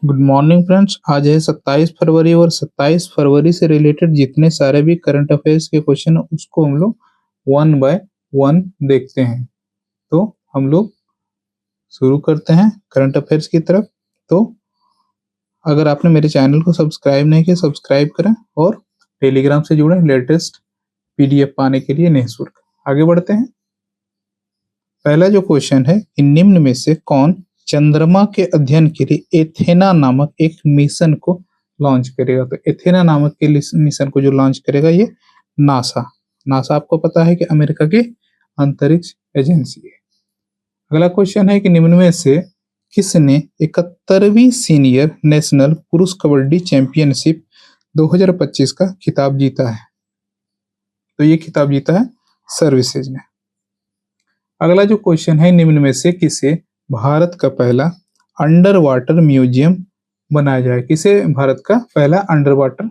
Good morning friends. आज है 27 फरवरी और 27 फरवरी से रिलेटेड जितने सारे भी करंट अफेयर्स के क्वेश्चन हैं उसको हम लोग वन बाय वन देखते हैं। तो हम लोग शुरू करते हैं करंट अफेयर्स की तरफ। तो अगर आपने मेरे चैनल को सब्सक्राइब नहीं किया, सब्सक्राइब करें और टेलीग्राम से जुड़े लेटेस्ट पीडीएफ पाने के लिए निःशुल्क। आगे बढ़ते हैं। पहला जो क्वेश्चन है कि निम्न में से कौन चंद्रमा के अध्ययन के लिए एथेना नामक एक मिशन को लॉन्च करेगा। तो एथेना नामक के मिशन को जो लॉन्च करेगा ये नासा आपको पता है कि अमेरिका की अंतरिक्ष एजेंसी है। अगला क्वेश्चन है कि निम्न में से किसने 71वीं सीनियर नेशनल पुरुष कबड्डी चैंपियनशिप 2025 का खिताब जीता है। तो ये खिताब जीता है सर्विसेज ने। अगला जो क्वेश्चन है, निम्न में से किसे भारत का पहला अंडर वाटर म्यूजियम बनाया जाए। किसे भारत का पहला अंडर वाटर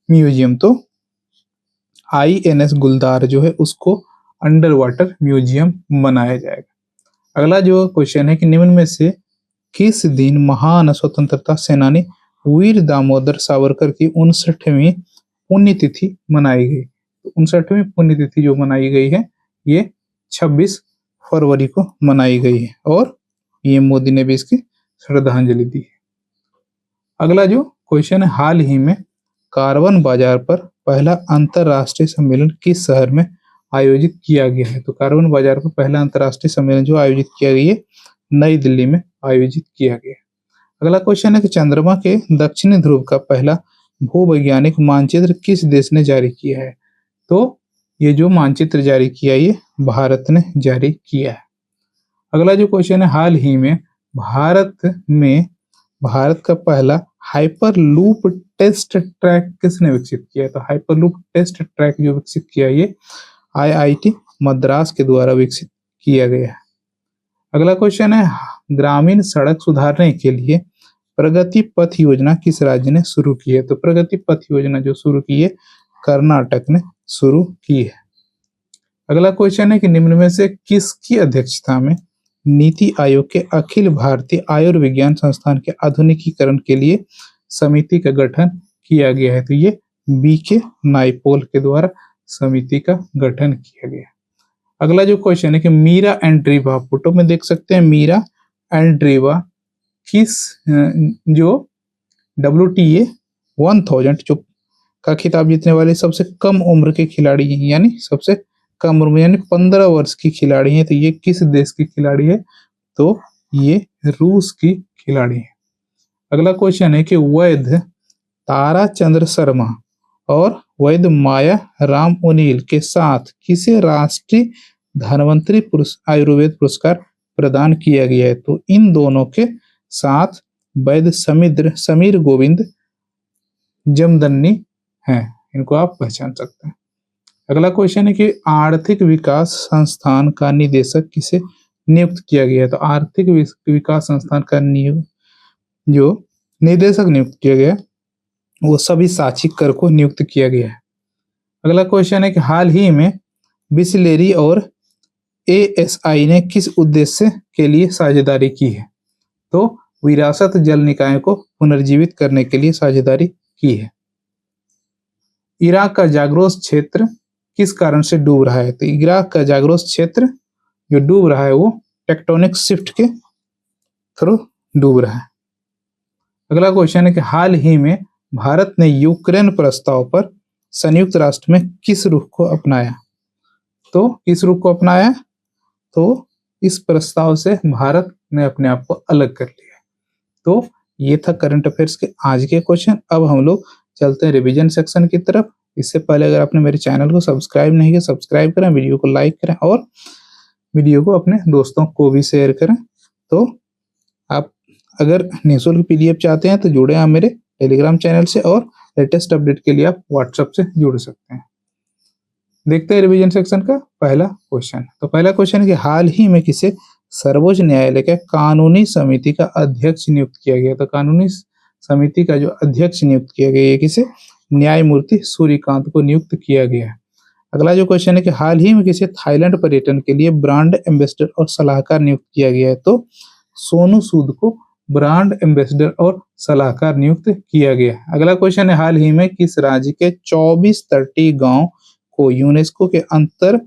म्यूजियम, तो INS गुलदार जो है उसको अंडर वाटर म्यूजियम बनाया जाएगा। अगला जो क्वेश्चन है कि निम्न में से किस दिन महान स्वतंत्रता सेनानी वीर दामोदर सावरकर की 59वीं पुण्यतिथि मनाई गई। तो 59वीं पुण्यतिथि जो मनाई गई है ये 26 फरवरी को मनाई गई है और पीएम मोदी ने भी इसकी श्रद्धांजलि दी है। अगला जो क्वेश्चन है, हाल ही में कार्बन बाजार पर पहला अंतरराष्ट्रीय सम्मेलन किस शहर में आयोजित किया गया है। तो कार्बन बाजार पर पहला अंतरराष्ट्रीय सम्मेलन जो आयोजित किया गया है नई दिल्ली में आयोजित किया गया। अगला क्वेश्चन है कि चंद्रमा के दक्षिणी ध्रुव का पहला भूवैज्ञानिक मानचित्र किस देश ने जारी किया है। तो ये जो मानचित्र जारी किया ये भारत ने जारी किया है। अगला जो क्वेश्चन है, हाल ही में भारत का पहला हाइपर लूप टेस्ट ट्रैक किसने विकसित किया है। तो हाइपर लूप टेस्ट ट्रैक जो विकसित किया ये IIT मद्रास के द्वारा विकसित किया गया है। अगला क्वेश्चन है, ग्रामीण सड़क सुधारने के लिए प्रगति पथ योजना किस राज्य ने शुरू की है। तो प्रगति पथ योजना जो शुरू की है कर्नाटक ने शुरू की है। अगला क्वेश्चन है कि निम्न में से किसकी अध्यक्षता में नीति आयोग के अखिल भारतीय आयुर्विज्ञान संस्थान के आधुनिकीकरण के लिए समिति का गठन किया गया है। तो ये BK नाइपोल के द्वारा समिति का गठन किया गया। अगला जो क्वेश्चन है कि मीरा एंड्रीवा, फोटो में देख सकते हैं मीरा एंड्रीवा किस जो WTA 1000 जो का खिताब जीतने वाले सबसे कम उम्र के खिलाड़ी हैं, यानी सबसे कम उम्र यानी 15 वर्ष की खिलाड़ी है। तो ये किस देश की खिलाड़ी है। तो ये रूस की खिलाड़ी है। अगला क्वेश्चन है कि वैध ताराचंद्र शर्मा और वैध माया राम ओनील के साथ किसे राष्ट्रीय धन्वंतरी आयुर्वेद पुरस्कार प्रदान किया गया है। तो इन दोनों के साथ वैध समीर गोविंद जमदन्नी हैं, इनको आप पहचान सकते हैं। अगला क्वेश्चन है कि आर्थिक विकास संस्थान का निदेशक किसे नियुक्त किया गया है। तो आर्थिक विकास संस्थान का जो निदेशक नियुक्त किया गया वो सब्यसाची कर को नियुक्त किया गया है। अगला क्वेश्चन है कि हाल ही में बिसलेरी और ASI ने किस उद्देश्य के लिए साझेदारी की है। तो विरासत जल निकाय को पुनर्जीवित करने के लिए साझेदारी की है। इराक का जाग्रोस क्षेत्र किस कारण से डूब रहा है। तो इराक का जाग्रोस क्षेत्र जो डूब रहा है वो टेक्टोनिक शिफ्ट के थ्रू डूब रहा है। अगला क्वेश्चन है कि हाल ही में भारत ने यूक्रेन प्रस्ताव पर संयुक्त राष्ट्र में किस रुख को अपनाया। तो किस रुख को अपनाया, तो इस प्रस्ताव से भारत ने अपने आप को अलग कर लिया। तो ये था करंट अफेयर्स के आज के क्वेश्चन। अब हम लोग चलते हैं रिवीजन सेक्शन की तरफ। इससे पहले अगर आपने मेरे चैनल को सब्सक्राइब नहीं किया, सब्सक्राइब करें, वीडियो को लाइक करें और वीडियो को अपने दोस्तों को भी शेयर करें। तो आप अगर निःशुल्क PDF चाहते हैं तो जुड़े आप मेरे टेलीग्राम चैनल से और लेटेस्ट अपडेट के लिए आप WhatsApp से जुड़ सकते हैं। देखते हैं रिवीजन सेक्शन का पहला क्वेश्चन। तो पहला क्वेश्चन है कि हाल ही में किसे सर्वोच्च न्यायालय के कानूनी समिति का अध्यक्ष नियुक्त किया गया। तो कानूनी समिति का जो अध्यक्ष नियुक्त किया गया है किसे, न्यायमूर्ति सूर्यकांत को नियुक्त किया गया है। अगला जो क्वेश्चन है कि हाल ही में किसे थाईलैंड पर्यटन के लिए ब्रांड एम्बेसडर और सलाहकार नियुक्त किया गया है। तो सोनू सूद को ब्रांड एम्बेसडर और सलाहकार नियुक्त किया गया। अगला क्वेश्चन है, हाल ही में किस राज्य के 24 तटीय गांव को यूनेस्को के अंतर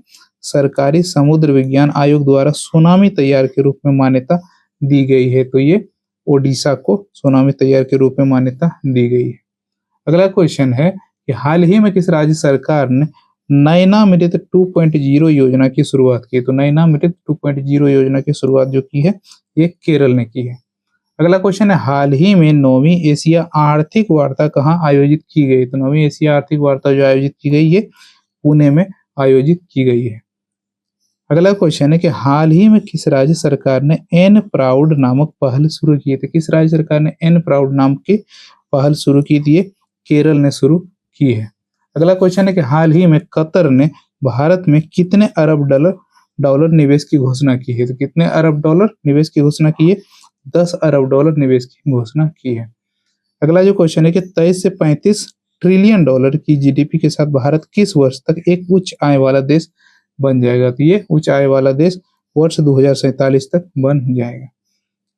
सरकारी समुद्र विज्ञान आयोग द्वारा सुनामी तैयार के रूप में मान्यता दी गई है? तो ये ओडिशा को सुनामी तैयार के रूप में मान्यता दी गई है। अगला क्वेश्चन है कि हाल ही में किस राज्य सरकार ने नैनामृत 2.0 योजना की शुरुआत की? तो नैनामृत 2.0 योजना की शुरुआत जो की है ये केरल ने की है। अगला क्वेश्चन है, हाल ही में 9वीं एशिया आर्थिक वार्ता कहाँ आयोजित की गई? तो 9वीं एशिया आर्थिक वार्ता जो आयोजित की गई है पुणे में आयोजित की गई है। अगला क्वेश्चन है कि हाल ही में किस राज्य सरकार ने एन प्राउड नामक पहल शुरू की थी? किस राज्य सरकार ने एन प्राउड नाम की पहल शुरू की थी? केरल ने शुरू की है। अगला क्वेश्चन है कि हाल ही में कतर ने भारत में कितने अरब डॉलर निवेश की घोषणा की है? तो कितने अरब डॉलर निवेश की घोषणा की है? 10 अरब डॉलर निवेश की घोषणा की है। अगला जो क्वेश्चन है कि 23 से 35 ट्रिलियन डॉलर की जीडीपी के साथ भारत किस वर्ष तक एक उच्च आय वाला देश बन जाएगा? तो ये उच्च आय वाला देश वर्ष 2047 तक बन जाएगा।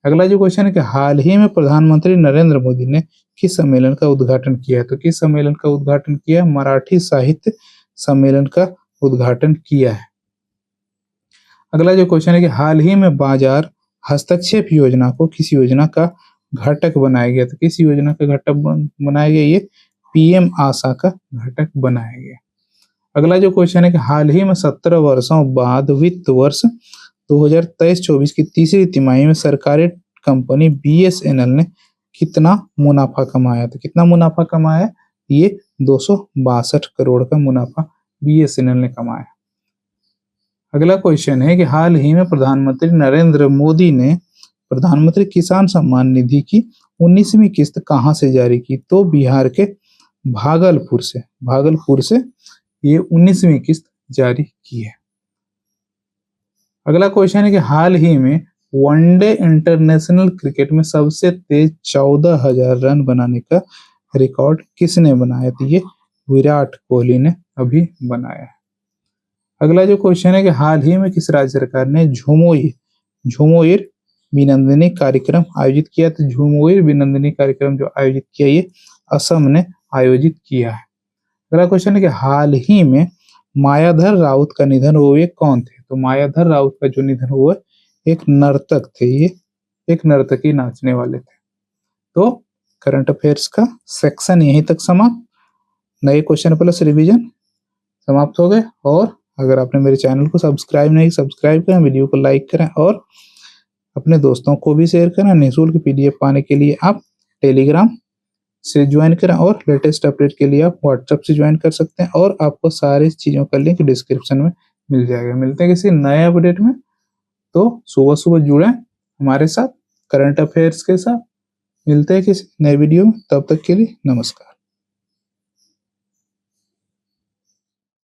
अगला जो क्वेश्चन है कि हाल ही में प्रधानमंत्री नरेंद्र मोदी ने किस सम्मेलन का उद्घाटन किया है? तो किस सम्मेलन का उद्घाटन किया? मराठी साहित्य सम्मेलन का उद्घाटन किया है। अगला जो क्वेश्चन है कि हाल ही में बाजार हस्तक्षेप योजना को किस योजना का घटक बनाया गया? तो किस योजना का घटक बनाया गया? ये पीएम आशा का घटक बनाया गया। अगला जो क्वेश्चन है कि हाल ही में 17 वर्षों बाद वित्त वर्ष 2023-24 की तीसरी तिमाही में सरकारी कंपनी बीएसएनएल ने कितना मुनाफा कमाया? तो कितना मुनाफा कमाया? ये 262 करोड़ का मुनाफा बीएसएनएल ने कमाया। अगला क्वेश्चन है कि हाल ही में प्रधानमंत्री नरेंद्र मोदी ने प्रधानमंत्री किसान सम्मान निधि की 19वीं किस्त कहां से जारी की? तो बिहार के भागलपुर से ये 19वीं किस्त जारी की है। अगला क्वेश्चन है कि हाल ही में वनडे इंटरनेशनल क्रिकेट में सबसे तेज 14,000 रन बनाने का रिकॉर्ड किसने बनाया? तो ये विराट कोहली ने अभी बनाया है। अगला जो क्वेश्चन है कि हाल ही में किस राज्य सरकार ने झुमोइर बिनंदिनी कार्यक्रम आयोजित किया? तो झुमोइर बिनंदिनी कार्यक्रम जो आयोजित किया ये असम ने आयोजित किया है। अगला क्वेश्चन है कि हाल ही में मायाधर राउत का निधन हुआ, ये कौन थे? तो मायाधर राउत का जो निधन हुआ एक नर्तक थे, ये एक नर्तकी नाचने वाले थे। तो करंट अफेयर्स का सेक्शन यहीं तक समाप्त। नए क्वेश्चन प्लस रिवीजन समाप्त हो गए। और अगर आपने मेरे चैनल को सब्सक्राइब करें, वीडियो को लाइक करें और अपने दोस्तों को भी शेयर करें। निःशुल्क पीडीएफ पाने के लिए आप टेलीग्राम से ज्वाइन करें और लेटेस्ट अपडेट के लिए आप व्हाट्सएप से ज्वाइन कर सकते हैं और आपको सारी चीज़ों का लिंक डिस्क्रिप्शन में मिल जाएगा। मिलते हैं किसी नए अपडेट में। तो सुबह सुबह जुड़ें हमारे साथ करंट अफेयर्स के साथ। मिलते हैं किसी नए वीडियो में, तब तक के लिए नमस्कार।